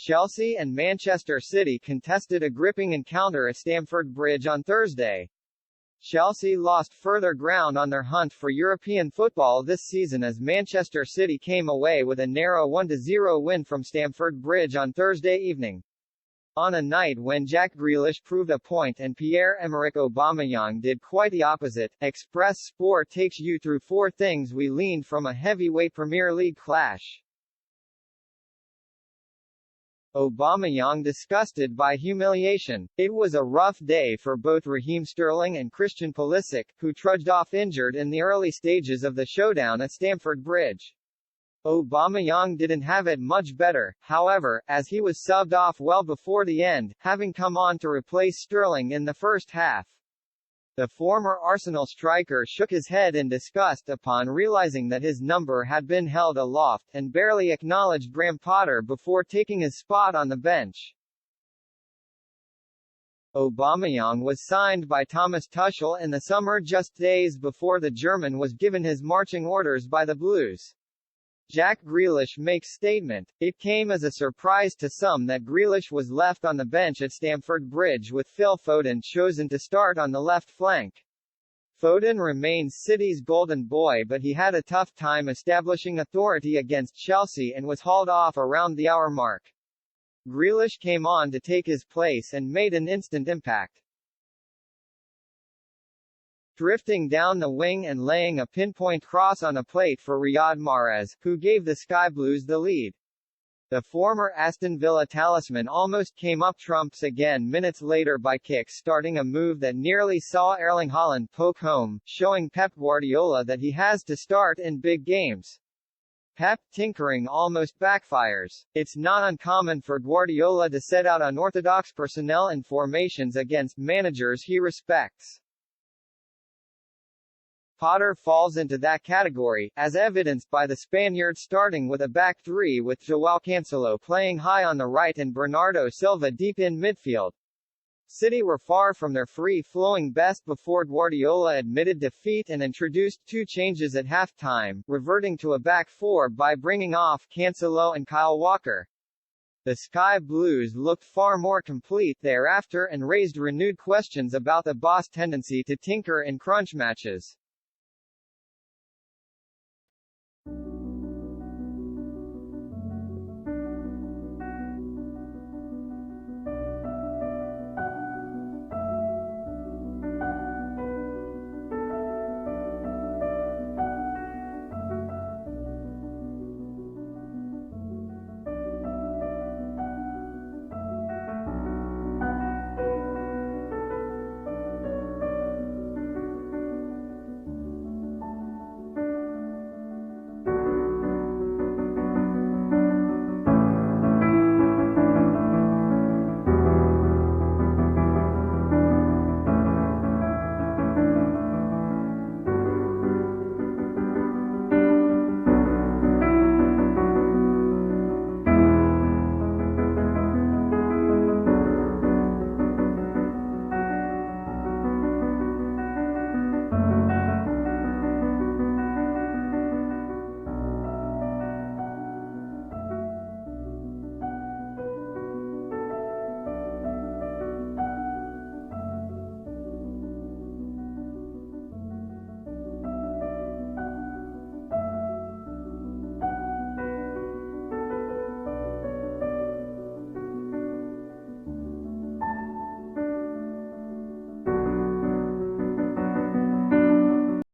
Chelsea and Manchester City contested a gripping encounter at Stamford Bridge on Thursday. Chelsea lost further ground on their hunt for European football this season as Manchester City came away with a narrow 1-0 win from Stamford Bridge on Thursday evening. On a night when Jack Grealish proved a point and Pierre-Emerick Aubameyang did quite the opposite, Express Sport takes you through 4 things we learned from a heavyweight Premier League clash. Aubameyang disgusted by humiliation. It was a rough day for both Raheem Sterling and Christian Pulisic, who trudged off injured in the early stages of the showdown at Stamford Bridge. Aubameyang didn't have it much better, however, as he was subbed off well before the end, having come on to replace Sterling in the first half. The former Arsenal striker shook his head in disgust upon realizing that his number had been held aloft, and barely acknowledged Graham Potter before taking his spot on the bench. Aubameyang was signed by Thomas Tuchel in the summer just days before the German was given his marching orders by the Blues. Jack Grealish makes statement, "It came as a surprise to some that Grealish was left on the bench at Stamford Bridge with Phil Foden chosen to start on the left flank. Foden remains City's golden boy, but he had a tough time establishing authority against Chelsea and was hauled off around the hour mark. Grealish came on to take his place and made an instant impact, drifting down the wing and laying a pinpoint cross on a plate for Riyad Mahrez, who gave the Sky Blues the lead. The former Aston Villa talisman almost came up trumps again minutes later by kick-starting a move that nearly saw Erling Haaland poke home, showing Pep Guardiola that he has to start in big games. Pep tinkering almost backfires. It's not uncommon for Guardiola to set out unorthodox personnel and formations against managers he respects. Potter falls into that category, as evidenced by the Spaniard starting with a back three with João Cancelo playing high on the right and Bernardo Silva deep in midfield. City were far from their free-flowing best before Guardiola admitted defeat and introduced 2 changes at halftime, reverting to a back 4 by bringing off Cancelo and Kyle Walker. The Sky Blues looked far more complete thereafter and raised renewed questions about the boss' tendency to tinker in crunch matches.